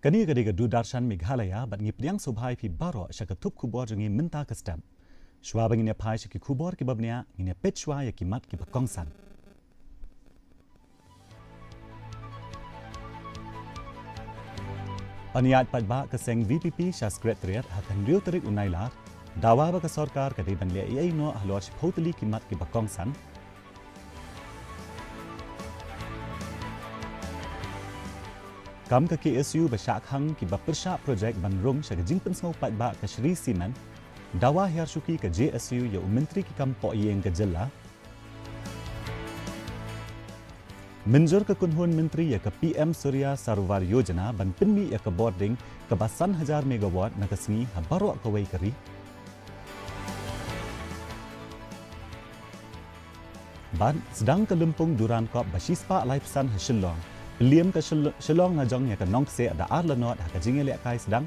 Kani kadiga Dudarshan Meghalaya bat ngipriang subhai pi baro syaka tup khubor jungi minta ke stem. Shwa bang ine pai syaki khubor ki babnia ine pet shwa ya ki mat ki bakongsan. Paniat padba ke seng VPP sya sekretariat akan riu terik unailar dawa ba ke sarkar kadai ban le ai no halor shpotli ki mat ki bakongsan. Kam ke KSU besyak hang ki bapersyak projek banrung syaka jingpen sngau padba ke Shri Siman dawa hiar syuki ke JSU ya menteri ki kam po yeng ke jela menjur ke kunhun menteri ya ke PM Surya Sarovar Yojana ban pinmi ya ke boarding ke basan 1000 megawatt na ke sengi habaro ke wei keri ban sedang ke lempung duran kop basispa lai pesan hasilong liam ke Shillong ngajong ya ke nongse ada arlanot ha ke jingele kai sedang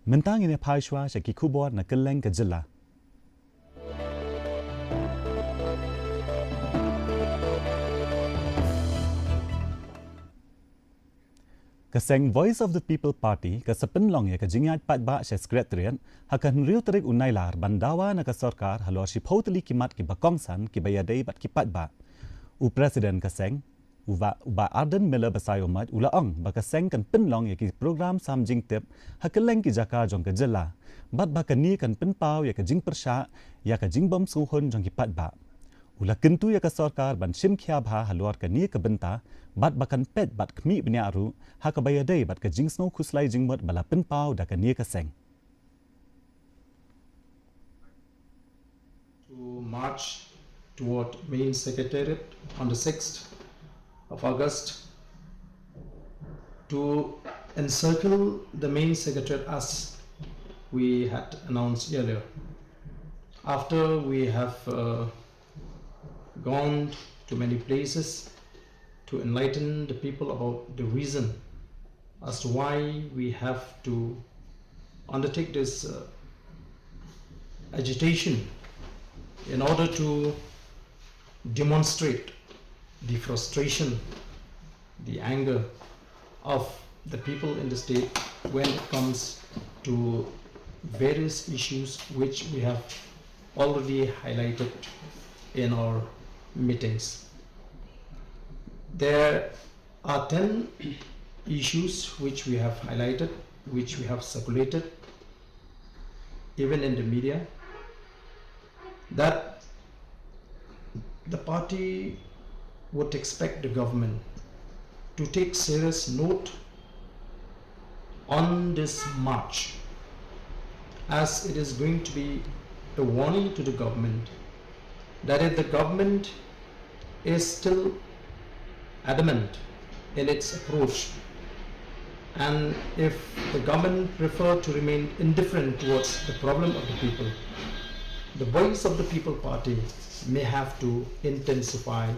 mentang ini pai shwa syaki khubor na keleng ke jela Keseng Voice of the People Party ke sepenlong ya ke jingat padba sya sekretariat hakan riu terik unailar bandawa na ke sarkar halor shi photli kimat ki bakongsan ki bayadai bat ki padba u presiden keseng uba Arden Miller basayomat ulaong ba keseng kan penlong ya ki program sam jingtip hakeleng ki jaka jong ke jela bat ba kani kan penpau ya ke jing persya ya ke jing bom suhun jong ki padba ula kentu ya ke sarkar ban sim khia bha halor ke ni ke benta bat bakan pet bat kmi bnya aru ha ka bayadai bat ka jingsno khuslai jingmot bala penpau da ka ni ka seng to march toward main secretariat on the 6th of August to encircle the main secretariat as we had announced earlier. After we have gone to many places to enlighten the people about the reason as to why we have to undertake this agitation in order to demonstrate the frustration, the anger of the people in the state when it comes to various issues which we have already highlighted in our meetings. There are 10 issues which we have highlighted, which we have circulated even in the media, that the party would expect the government to take serious note on this march, as it is going to be a warning to the government that if the government is still adamant in its approach, and if the government prefer to remain indifferent towards the problem of the people, the Voice of the People Party may have to intensify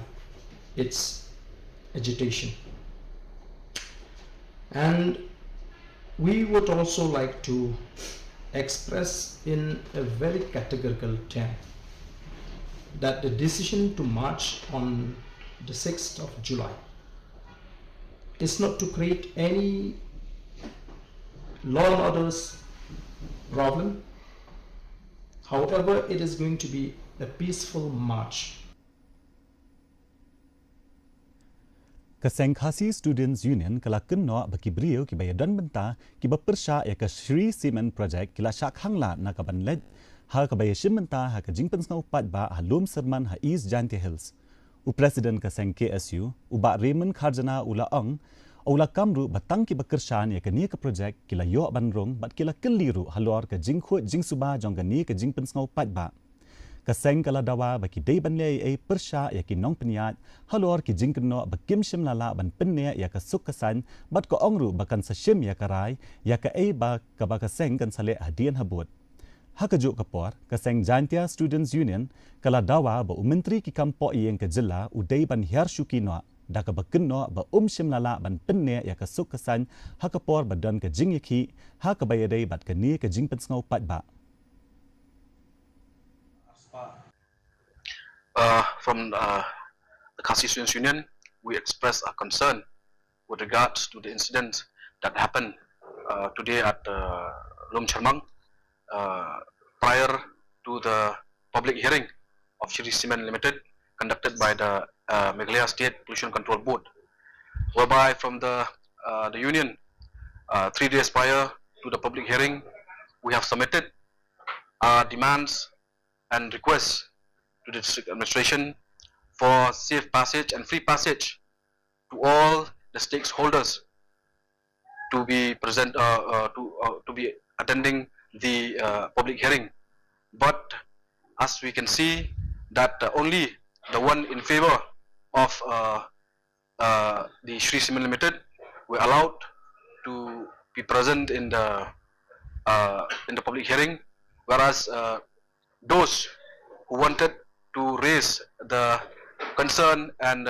its agitation. And we would also like to express in a very categorical term that the decision to march on the 6th of July is not to create any law and orders problem. However, it is going to be a peaceful march. Keseng Khasi Students Union kalaken no baki brio ki bayadan benta ki bapersya ya ke Shri Siman project kila syak hangla na ka banled ha ka bayashim benta ha ka jingpen snau padba halum serman ha East Janti Hills. U Presiden Keseng KSU, uba Raymond Kharjana ulaong, ula kamru batang ki bakersyan ya ke ni ke projek kila yo banrung bat kila keliru halor ke jingkhut jingsuba jong ke ni ke jingpen snau padba. Keseng kala dawa baki day banle ai persya ya ki nong peniat halor ki jingkeno bakim shim lala ban penne ya ke sukkesan bat ko ongru bakan sashim ya karai ya ke ai ba ka ba keseng kan sale hadian habut. Hakajuk kapor, Keseng Jantia Students Union, kala dawa ba menteri ki kampo iyeng ke jela udai ban hiar syuki no, da ka bakenno ba shim lala ban penne ya ka sukkesan hakapor badan ke jingiki, ha ka bayadai bat ke ni ke jingpen snau padba. From the Khasi Students Union, we express our concern with regards to the incident that happened today at Lom Charmang prior to the public hearing of Shri Cement Limited conducted by the Meghalaya State Pollution Control Board, whereby from the union 3 days prior to the public hearing, we have submitted our demands and requests to the district administration for safe passage and free passage to all the stakeholders to be present, to be attending the public hearing. But as we can see that only the one in favor of the Shri Cement Limited were allowed to be present in the public hearing, whereas those who wanted to raise the concern and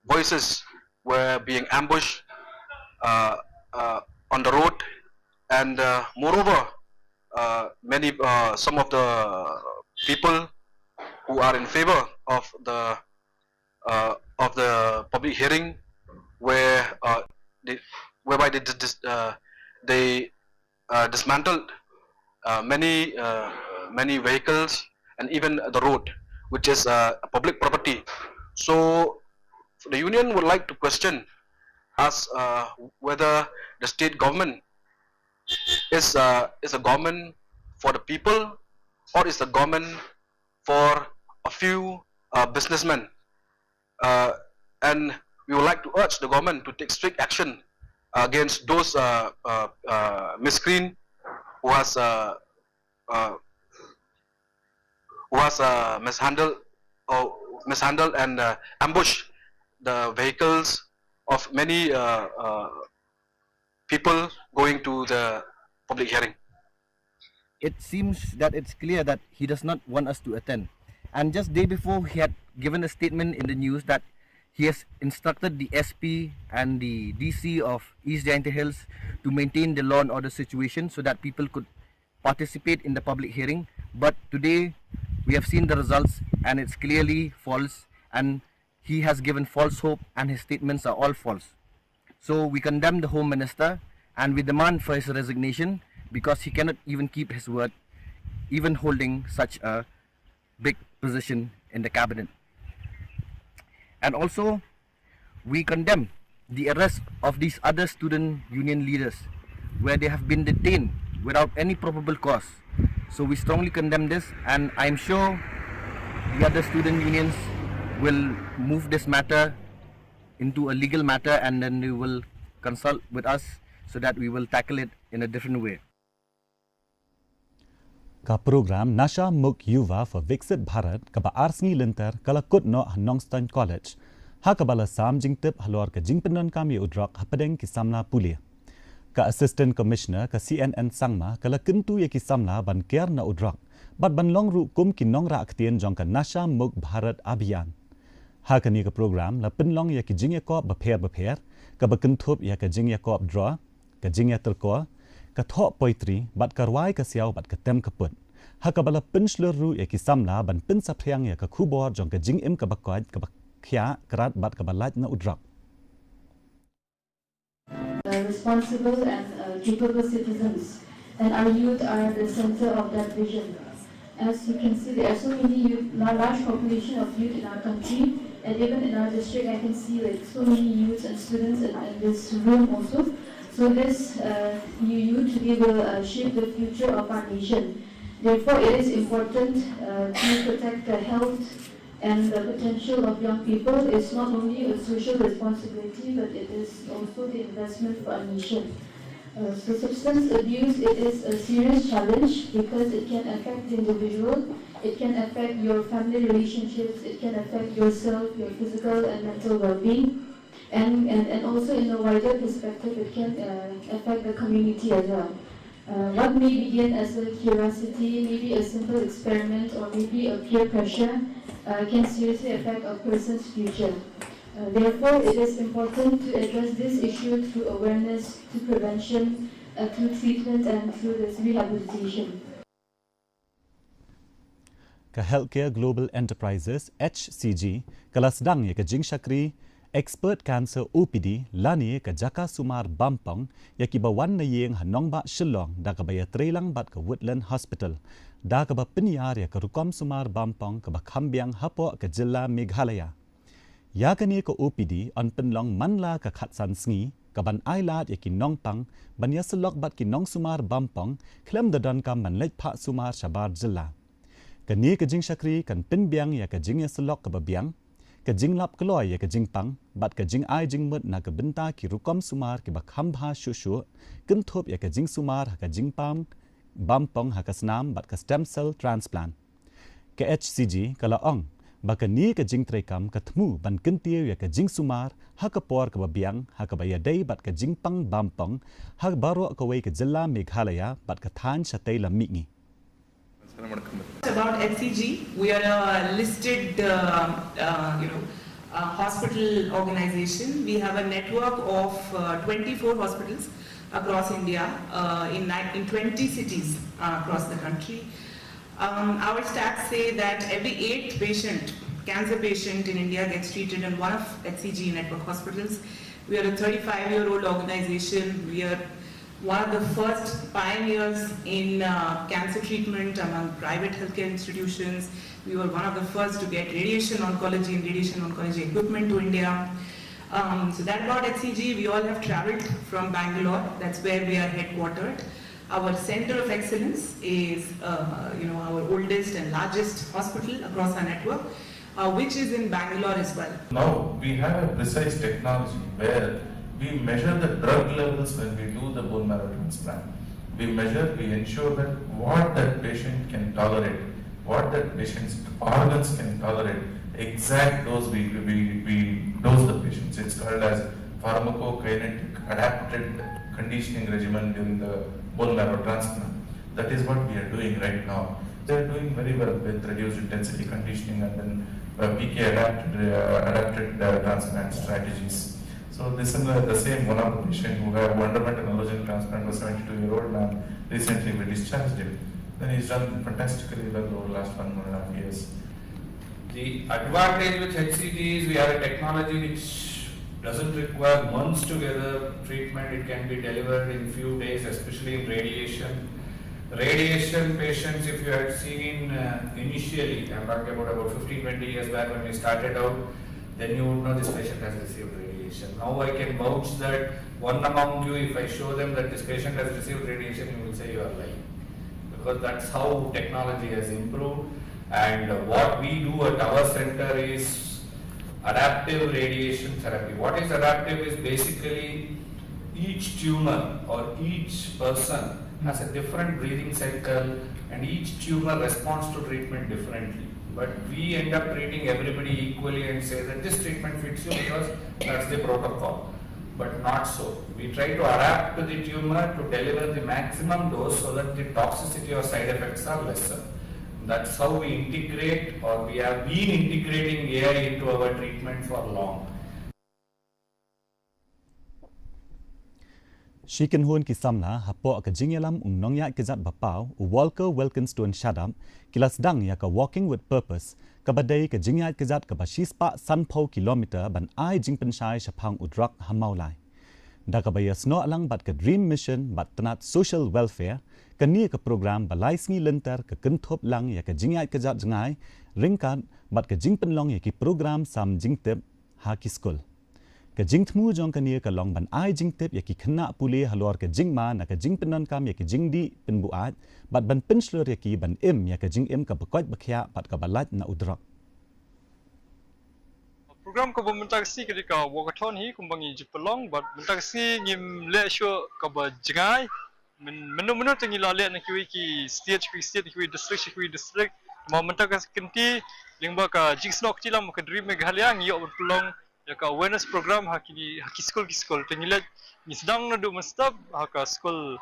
voices were being ambushed on the road, and moreover, some of the people who are in favor of the public hearing whereby they dismantled many vehicles and even the road, which is public property. So the union would like to question us whether the state government is a government for the people, or is a government for a few businessmen, and we would like to urge the government to take strict action against those miscreant who has mishandled and ambushed the vehicles of many people going to the public hearing. It seems that it's clear that he does not want us to attend. And just day before, he had given a statement in the news that he has instructed the SP and the DC of East Jaintia Hills to maintain the law and order situation so that people could participate in the public hearing. But today we have seen the results, and it's clearly false, and he has given false hope, and his statements are all false. So we condemn the Home Minister, and we demand for his resignation, because he cannot even keep his word, even holding such a big position in the cabinet. And also, we condemn the arrest of these other student union leaders, where they have been detained without any probable cause. So we strongly condemn this, and I'm sure the other student unions will move this matter into a legal matter, and then they will consult with us so that we will tackle it in a different way. Ka program Nasha Muk Yuva for Viksit Bharat ka ba Arsni Linter kala kut no Nongstan College. Ha ka bala sam jingtip halor ka jingpenon kami udrak hapadeng ki samla puli. Ka Assistant Commissioner ka CNN Sangma kala kentu ya ki samla ban ker na udrak. Bat ban long ru kum ki nong ra aktien jong ka Nasha Muk Bharat Abhiyan. Ha ka ni ka program la penlong ya ki jing ya kop bapher ka ba kentup ya ka jing ya kop draw ka jing ya terko ka thok poetry bat karwai ka siaw bat ka tem ka put. Ha ka bala pensluru ya ki samla ban pen saphyang ya ka khubor jong ka jing im ka bakwaj ka bakhya karat bat ka balat na udrak. Responsible and capable citizens, and our youth are the center of that vision. As you can see, there are so many youth, large population of youth in our country, and even in our district, I can see like so many youths and students in this room also. So this new youth today will shape the future of our nation. Therefore, it is important to protect the health and the potential of young people. It's not only a social responsibility, but it is also the investment for our nation. So substance abuse, it is a serious challenge because it can affect the individual, it can affect your family relationships, it can affect yourself, your physical and mental well-being. And also in a wider perspective, it can affect the community as well. What may begin as a curiosity, maybe a simple experiment, or maybe a peer pressure, can seriously affect a person's future. Therefore, it is important to address this issue through awareness, through prevention, through treatment, and through this rehabilitation. ke Healthcare Global Enterprises HCG kelas sedang ya ke Jing Syakri expert cancer OPD lani ke Jaka Sumar Bampong ya ki bawan na yeng hanong ba Shillong da ke baya Trelang bat ke Woodland Hospital da ke ba penyar ya ke Rukom Sumar Bampong ke ba Kambiang Hapo ke Jilla Meghalaya ya ke ni ke OPD on penlong manla ke Khatsan Sngi ke ban ailat ya ki Nongpang ban ya selok bat ki Nong Sumar Bampong klem dadan kam ban lej Pak Sumar Shabar Jilla ke ni ke Jing Syakri kan penbiang ya ke Jing ya selok ke babiang ke Jing lap keloy ya ke Jing Pang bat ke Jing ai Jing mut na ke benta ki Rukom Sumar ki ba Khambha Shushu kentop ya ke Jing Sumar ha ke Jing Pam Bampong ha ke Snam bat ke stem cell transplant ke HCG kala ong ba ke ni ke Jing Trekam ke temu ban kentiu ya ke Jing Sumar ha ke por ke babiang ha ke baya dei bat ke Jing Pang Bampong ha baro ke wei ke Jilla Meghalaya bat ke Than Shatei la mingi. About HCG, we are a listed, hospital organization. We have a network of 24 hospitals across India, in 20 cities across the country. Our stats say that every 8th cancer patient in India gets treated in one of HCG network hospitals. We are a 35-year-old organization. We are one of the first pioneers in cancer treatment among private healthcare institutions. We were one of the first to get radiation oncology and radiation oncology equipment to India. So that about HCG. We all have traveled from Bangalore. That's where we are headquartered. Our center of excellence is, our oldest and largest hospital across our network, which is in Bangalore as well. Now we have a precise technology where we measure the drug levels when we do the bone marrow transplant. We ensure that what that patient can tolerate, what that patient's organs can tolerate, exact dose we dose the patients. It's called as pharmacokinetic adapted conditioning regimen during the bone marrow transplant. That is what we are doing right now. They are doing very well with reduced intensity conditioning and then PK adapted transplant strategies. So this is the same one of the patient who have underwent an allogeneic transplant was 72-year-old man. Recently we discharged him. Then he's done fantastically well over the last 1.5 years. The advantage with HCG is we have a technology which doesn't require months together treatment. It can be delivered in few days, especially in radiation. Radiation patients, if you had seen initially, I'm talking about 15-20 years back when we started out, then you would know this patient has received radiation. Now I can vouch that one among you, if I show them that this patient has received radiation, you will say you are lying. Because that's how technology has improved. And what we do at our center is adaptive radiation therapy. What is adaptive is basically each tumor or each person has a different breathing cycle and each tumor responds to treatment differently. But we end up treating everybody equally and say that this treatment fits you because that's the protocol. But not so. We try to adapt to the tumor to deliver the maximum dose so that the toxicity or side effects are lesser. That's how we integrate, or we have been integrating AI into our treatment for long. Shikin hun ki samla hapo ka jingyalam nong ya kizat bapau Walker Wilkinson Shadam kilas dang ya ka walking with purpose ka badai ka jingya kizat ka bashispa sanpo kilometer ban ai jingpenshai shapang udrak hamaulai da ka baya sno alang bat ka dream mission bat tanat social welfare ka ni ka program balai sngi lenter ka kentop lang ya ka jingya kizat jangai ringkan bat ka jingpenlong ya ki program sam jingtep ha ki school ka jing tmu jong ka ni ka long ban ai jing tep ya ki khna puli halor ka jing ma na ka jing penon kam ya ki jing di pen buat bat ban penslor ya ki ban em ya ka jing em ka bakot bakhya bat ka balat na udrak program ko bumentag si ka wakathon hi kumbangi jipelong bat mentag si ngim le sho ka ba jingai menu tengi la le na ki state ki district ma mentag kenti lingba ka jing snok tilam ka dream Meghalaya ngi yo pelong ya ka awareness program haki school tengilet ni sedang na do mastab haka school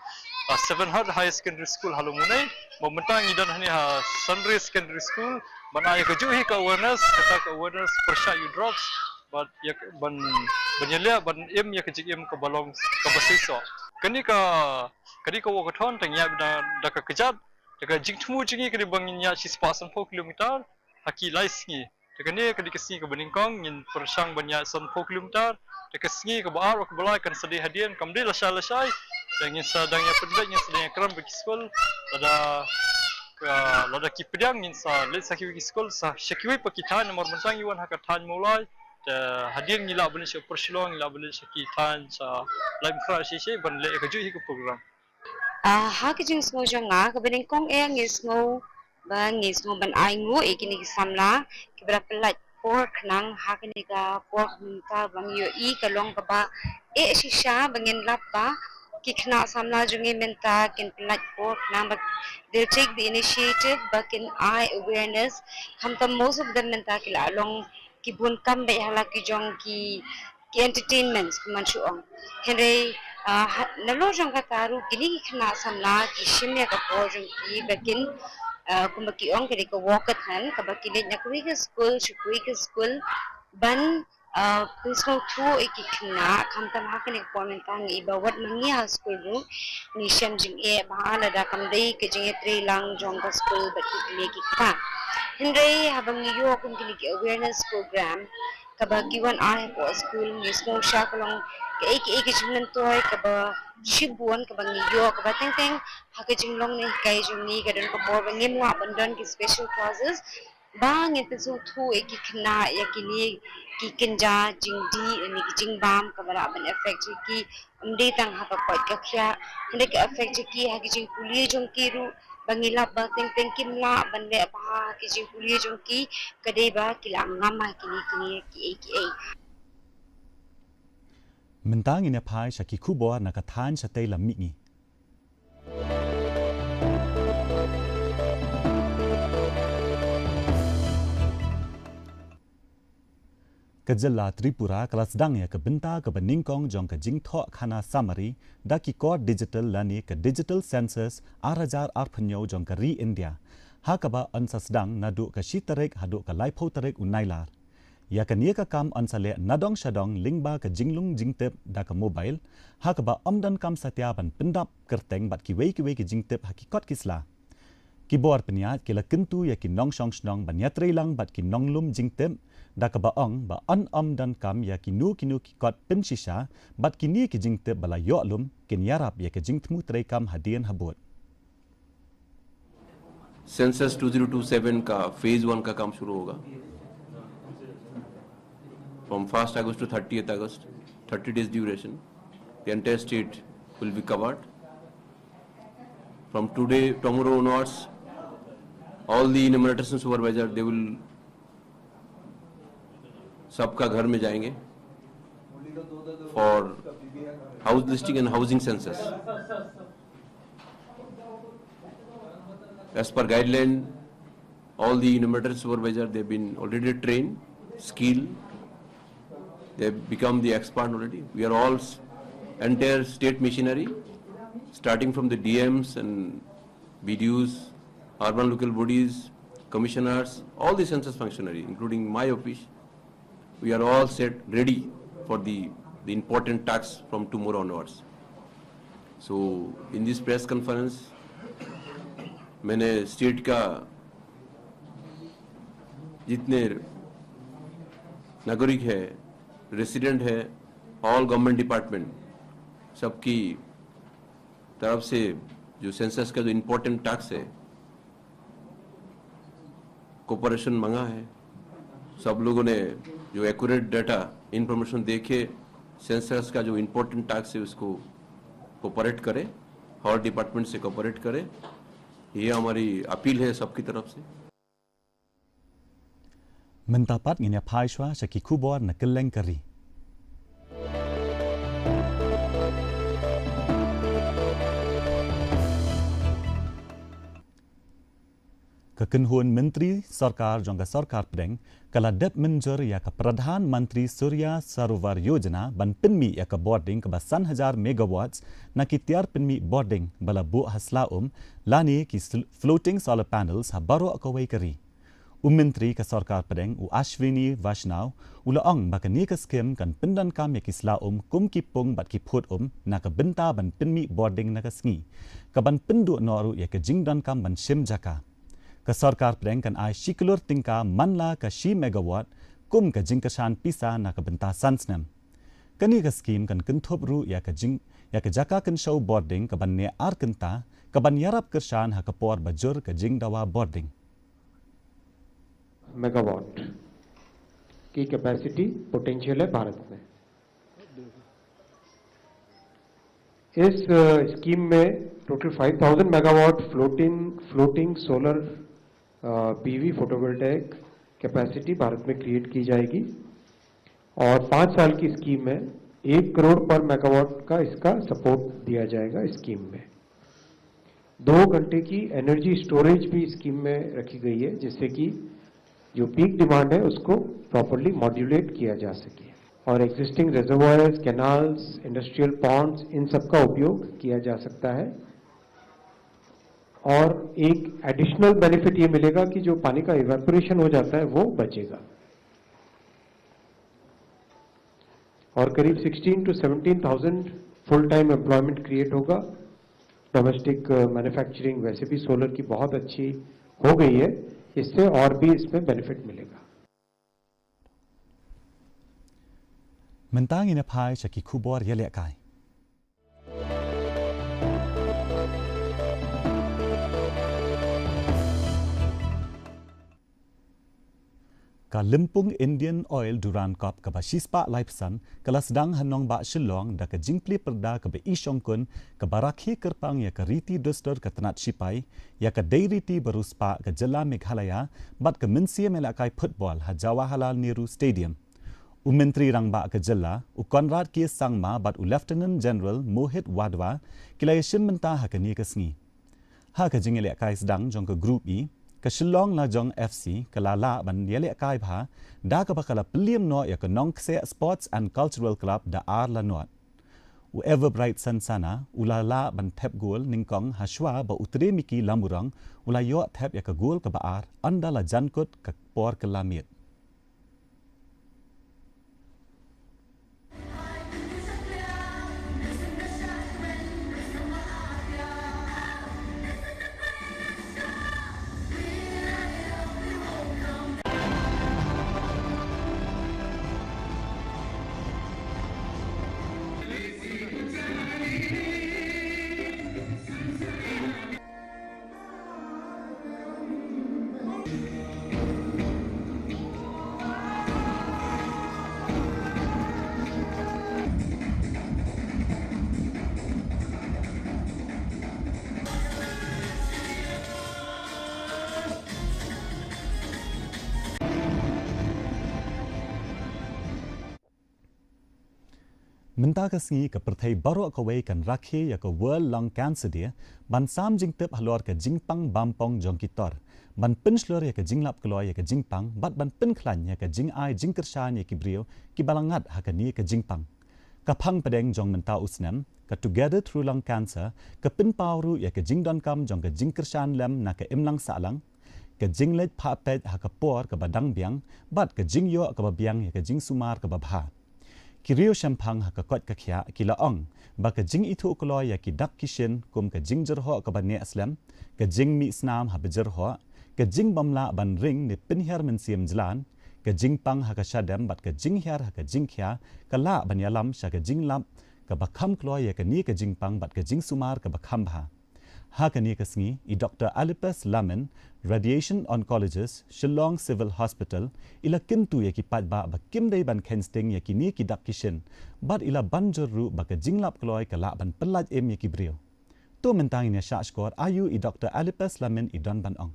700 high secondary school halumunai momentang idan hani ha sunrise secondary school mana ya ka juhi ka awareness persha you drops but ya ban banyalia ban em ya ka jim ka balong ka basiso kani ka wakathon tengya da ka kejat Dekat jing temu jingi ke banginya si sepasan 4 kilometer haki lais ni. Dekat ni ke dikasi ke beningkong ngin persang banyak 4 kilometer dekat singi ke baar ke balai kan sedih hadian kamdi lasai dan ngin sadangnya pendek ngin sedangnya keram bagi sekolah lada ki pedang ngin sa let sakhi bagi sekolah sa syakiwi pakitan nomor mentang iwan hakatan mulai hadian ngila boleh se persilong ngila boleh sakitan sa live crash si ban le ke ju hi ke program ha ke jing smo janga ke beningkong ngis ngo bangis ngo ban ai ngo ikini samla ke berapa lat pork nang hakini ka pork minta bang yo I kalong ba shisha bangin lapba kikna samla jungi minta kin plat pork nang but they'll take the initiative but in eye awareness hamta most of them minta kila long kibun kam be hala ki jong ki entertainments kumanchuong henry nalo jong kataru kini kikna samla ki shimya ka por jong ki bakin kumbaki ong kini ka walkat han kabaki nya kuwi ka school ban pisau tu ikikna kamtam hakini komentang iba wat mangia school ru ni sham jing bahala da kamdai ke jing tre lang jong ka school baki kini kikpa hindai habang yo kun kini ki awareness program kabaki wan ko school ni small shakalong ke jing toy kaba shibuan kabang yo kaba teng hakajing long ni kai jung ni gadon ko por bangim wa bandon ki special classes bang itu tu ikikna yakini kikinja jingdi ni jingbam kabara ban effect ki umde tang ha ka ka kya inde ka effect ki ha ki jing puli jong ki ru bangila ba teng kimla ban le ba ki jing puli jong ki kadai ba kila ngama kini ki mentang ina phai shaki khubor na ka than chatei lammi ngi Kejala Tripura kelas dang ya ke benta ke beningkong jong ke jingtho khana summary da ki kod digital lani ke digital census arajar arphnyo jong ke ri India ha kaba ansas dang nadu ke shitarek hadu ke laipho tarek unailar ya ke nia ka kam ansale nadong shadong lingba ke jinglung jingtep da ke mobile ha kaba amdan kam satya ban pendap kerteng bat ki wei ke jingtep hakikot kisla keyboard peniat kila kentu ya ki nong shong snong ban yatre lang bat ki nonglum jingtep da ka baong ba an dan kam ya kinu ki kot pen shisha bat kini ki jingte bala yolum kin yarap ya ke jingtmu tre kam hadian habot census 2027 का phase 1 का काम शुरू होगा from 1st August to 30th August 30 days duration the entire state will be covered from tomorrow onwards all the enumerators and supervisor they will सबका घर में जाएंगे for house listing and housing census as per guideline all the enumerators supervisor they've been already trained skilled they've become the expert already we are all entire state machinery starting from the DMs and BDUs urban local bodies commissioners all the census functionary including my office we are all set ready for the important tasks from tomorrow onwards. So in this press conference, मैंने स्टेट का जितने नागरिक है, रेसिडेंट है, all government department सबकी तरफ से जो सेंसस का जो इम्पोर्टेंट टास्क है, कोऑपरेशन मांगा है. सब लोगों ने जो एक्यूरेट डाटा इंफॉर्मेशन देके सेंसस का जो इम्पोर्टेंट टास्क है उसको कोऑपरेट करे और डिपार्टमेंट से कोऑपरेट करे ये हमारी अपील है सबकी तरफ से. Mentapat ngina paishwa shaki KHUBOR na keleng kari. Kekenhuan Menteri Sarkar jongga Sarkar Pedeng kala dep menjur ya ke Pradhan Mantri Surya Sarovar Yojana ban penmi ya ke boarding ke 1,000 megawatts na ki tiar penmi boarding bala bu hasla lani ki floating solar panels ha baro akawai kari. Menteri ke Sarkar Pedeng u Ashwini Vaishnaw ula ong baka ni ke skem kan pendan kam ya kisla kum kipung bat kiput na ke benta ban penmi boarding na ke sngi ka ban pendu noru ya ke jingdan kam ban sim jaka ke Sarkar Pedeng kan ai shikulur tingka manla ke shi megawatt kum ke jingkesan pisa na ke benta sansnem kani ke skim kan kentup ru ya ke jaka kan show boarding ka ban ne ar kenta ka ban yarap kersan ha ke por bajur ke jing dawa boarding megawatt की capacity potential है भारत में। इस स्कीम में टोटल 5000 megawatt floating solar PV photovoltaic capacity Bharat में क्रिएट की जाएगी और 5 साल की स्कीम में 1 करोड़ पर मेगावाट का इसका सपोर्ट दिया जाएगा स्कीम में। 2 घंटे की एनर्जी स्टोरेज भी स्कीम में रखी गई है जिससे कि जो पीक डिमांड है उसको प्रॉपर्ली मॉड्यूलेट किया जा सके और existing reservoirs, canals, industrial ponds इन सब का उपयोग किया जा सकता है। और एक एडिशनल बेनिफिट ये मिलेगा कि जो पानी का इवेपोरेशन हो जाता है वो बचेगा और करीब 16 to 17,000 फुल टाइम एम्प्लॉयमेंट क्रिएट होगा। डोमेस्टिक मैन्युफैक्चरिंग वैसे भी सोलर की बहुत अच्छी हो गई है, इससे और भी इसमें बेनिफिट मिलेगा। Mentang ina pai Shaki KHUBOR yele kai. Ka limpung Indian oil duran kop ka ba shispa laipsan kala sedang hanong ba shillong da ka jingpli perda ka ba ishongkun ka barakhi kerpang ya ka riti duster ka tanat shipai ya ka dairiti baruspa ka jala Meghalaya bat ka minsia melakai football ha Jawaharlal Nehru Stadium. Menteri rang ba ka jala u Conrad K Sangma bat u Lieutenant General Mohit Wadwa kila yashim menta ha ka ni ka sngi. Ha ka jingele kai sedang jong ka group E ka Shillong la jong FC ka la ban yele kai bha da ka bakala pliam no ya ka nong kse sports and cultural club da ar la not u Everbright Sansana ulala ban thep gol ningkong hashwa ba utre miki lamurang ula yo thep ya ka gol ka ba ar anda la jankut ka por ka lamit Menta ka sngi ka perthai baro ka wei kan rakhe ya ka World Lung Cancer Day ban sam jing tep halor ka jingpang bampong jong kitor ban pinslor ya ka jinglap kloy ya ka jingpang bat ban pin khlan ya ka jing ai jingkershan ya ki brio ki balangat ha ka ni ka jingpang ka phang padeng jong menta usnam ka Together Through Lung Cancer ka pin pawru ya ka jingdon kam jong ka jingkershan lam na ka imlang salang ka jinglet pha pet ha ka por ka badang biang bat ka jingyo ka ba biang ya ka jing sumar ka ba bha Kirio shampang ha ka kot ka khya kila ong ba ka jing ithu kloy ya ki dak kishin kum ka jing jar ho ka ba ne aslam ka jing mi snam ha bejar ho ka jing bamla ban ring ne pinher men siam jlan ka jing pang ha ka shadam bat ka jing her ha ka jing khya ka la ban yalam sha ka jing lam ka ba kham kloy ya ka ni ka jing pang bat ka jing sumar ka ba kham bha ha ka ni ka sngi I Dr. Alipes Lamin Radiation Oncologist Shillong Civil Hospital ila kintu ya ki pat ba kim dai ban kensting ya ki ni ki dak kishin bat ila banjur ru ba ka jinglap kloy ka la ban pelaj em ya ki brio to mentang ina sha skor ayu I Dr. Alipes Lamin I don ban ong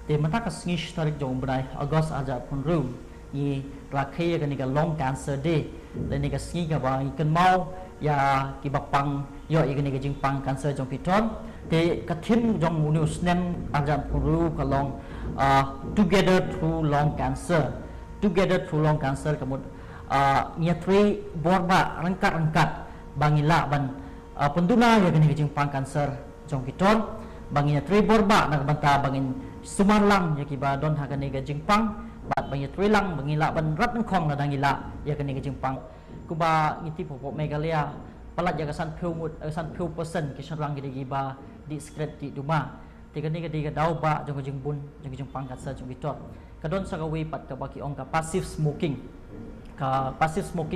te mata ka sngi starik jong brai August aja pun ru ni rakhe ya ni ka Lung Cancer Day le ni ka sngi ka ba kan mau ya ki bapang yo i ni ka jingpang cancer jong piton te kathim jong news nem aja puru kalong Together Through Lung Cancer kamut nya three borba rangkat bangila ban penduna ya ni ka jingpang cancer jong piton bangin tribor ba nak banta bangin sumarlang ya kiba don hakani ga jingpang bat bangin trilang bangin la ban rat nang khong la dangila ya kani ga jingpang kuba ngiti popok Meghalaya palat ya kasan phiu persen ki sarang giba di secret di duma tiga ni ga dau ba jong jingbun jong jingpang kat sa jong bitor kadon sa kawi pat ka baki ong ka passive smoking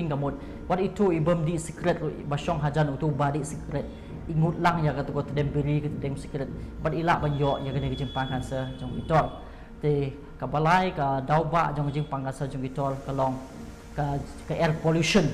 gamut what itu ibam di secret basyong hajan utu badi secret ingut lang ya kata ko tedem beri ke tedem secret bad ilak banyo ya kena jempang kanser jong bitol te kabalai ka dauba jong jempang kanser jong bitol kalong ka air pollution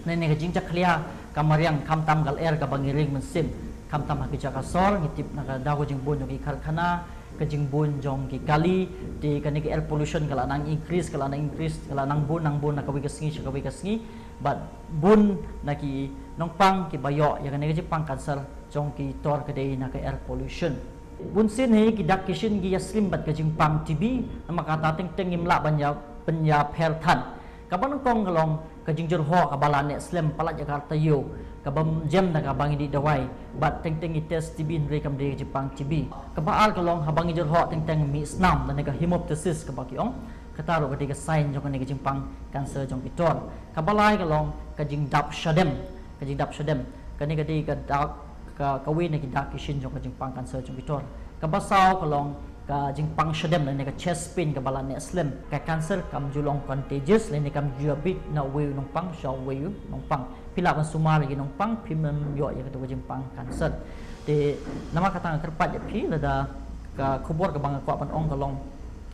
nene ka jingja clear kamariang kamtam gal air ka bangiring mensim kamtam ha ka sor ngitip na ka dago jing bun jong karkhana ka jing bun jong ki kali di kani ka air pollution kala nang increase kala nang bun na ka wigasngi but bun naki nongpang ki bayo ya kani jipang cancer jong ki tor ka dei na ka air pollution bun sin he ki dak kishin gi yaslim bat ka jingpang tb maka ta teng teng imla banya pherthan ka ban kong kalong ka jingjur ho ka balane slim pala jakarta yo ka bam jem na ka bangi di dawai bat teng teng test tb re kam de jipang tb ka baal kalong habangi jur ho teng teng mi snam na ka hemoptysis ka baki ong kataro ka diga sign jong kani jingpang cancer jong pitor ka balai kalong ka jing dap shadem kani ka diga dak ka kawin na kidak kishin jong ka jingpang cancer jong pitor ka basaw kalong ka jingpang shadem na ka chest pain ka balane slim ka cancer kam julong contagious leni kam jubit na we nong pang shaw we nong pang pila ban sumar lagi nong pang pimem yo ya ka jingpang cancer de nama katang kerpat ya pi lada ka khubor ka bang kwa pan ong kalong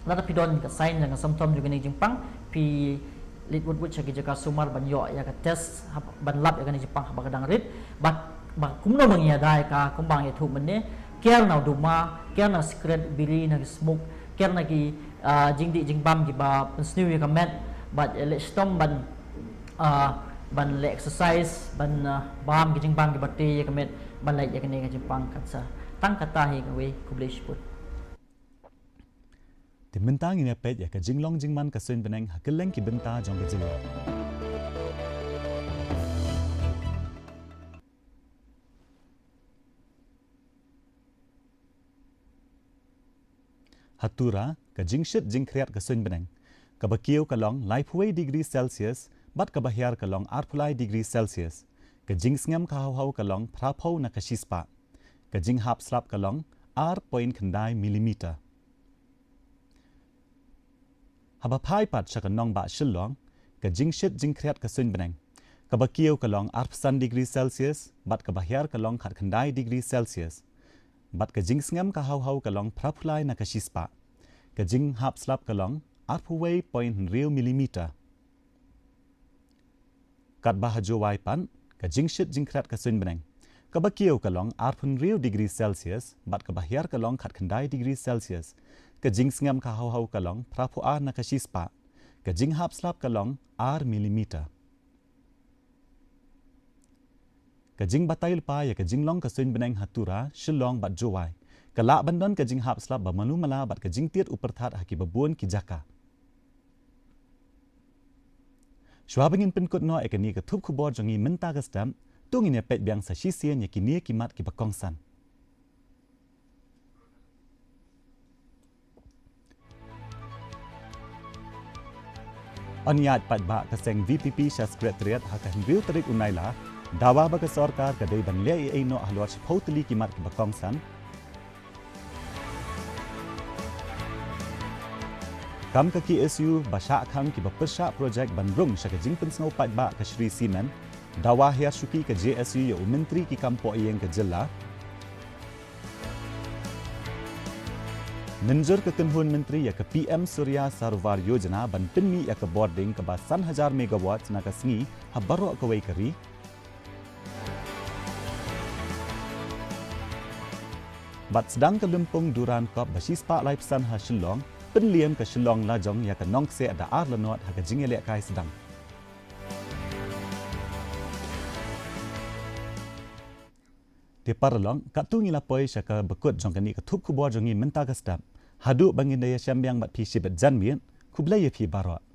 lada pidon ka sign yang symptom juga ni jingpang pi litwood chagi jaga sumar ban yo ya ka test ban lab ya ka ni jingpang ba kadang rit bat ba kumno mangia dai ka kumbang ya thu menne care na duma care na secret biri na smoke care na ki jingdi jingbam ki ba sniu ka met but le stom ban le exercise ban bam ki jingbam ki bate ya ka met ban le ya ka ni ka jingpang kansa tang kata hi ka we kublish put ti mentang ina pet ya ka jinglong jingman ka sen beneng hakeleng ki benta jong ka jilo hatura ka jingshit jingkriat ka sen beneng ka bakiu ka long lifeway degree celsius bat ka bahyar ka long arpulai degree celsius ka jingsngam ka hau ka long phrapho na ka shispa ka jinghap slap ka long r point khandai millimeter haba phai pat chaka nong ba shillong ka jingshit jingkriat ka sen beneng ka bakiu ka long arpsan degree celsius bat ka bahyar ka long khat khandai degree celsius bat ka jingsngam ka hau ka long phrapulai na ka shispa ka jing hap slap ka long arpuway point real millimeter kat bahajo wai pan ka jingshit jingkrat ka sen beneng ka bakiu ka long arpun real degree celsius bat ka bahyar ka long khat khandai degree celsius ka jingsngam ka hau ka long phrapua na ka shispa ka jing hap slap ka long r millimeter ka jing batail pa ya ka jinglong ka sen beneng hatura shillong bat jowai ka la bandon ka jing hap slap ba manu mala bat ka jing tiat uperthat haki babun ki jaka shwabingin pinkut no ekani ka thup khubor jongi menta ka stam tungine pet byang sa shisien ya kinie kimat ki bakongsan oniat pat ba ka seng VPP sha secretariat ha ka hinriu tarik unaila dawa ba ka sarkar ka dei ban le ai no ahlwat photli ki mat ki bakongsan kam ka ki SU basha khang ki bapsha project banrung sha ka jingpin snow pat ba ka Shri Simen dawa hia shuki ka JSU ya menteri ki kampo yang ka jilla Ninjur ke kenhun menteri ya ke PM Surya Sarovar Yojana ban pinmi ya ke boarding ke basan 1000 megawatt na ka sngi habaro ka wei kari bat sedang ke lempung duran kop basispa lai pesan ha shillong penliam ke shillong lajong ya ke nongse ada ar lenot ha ke jingele kai sedang di parlong katu ngila poi sya ke bekut jong kani ke thup khubor jongi menta ka stap hadu bangin daya syambyang bat pi sibet janmien kublai ya pi barot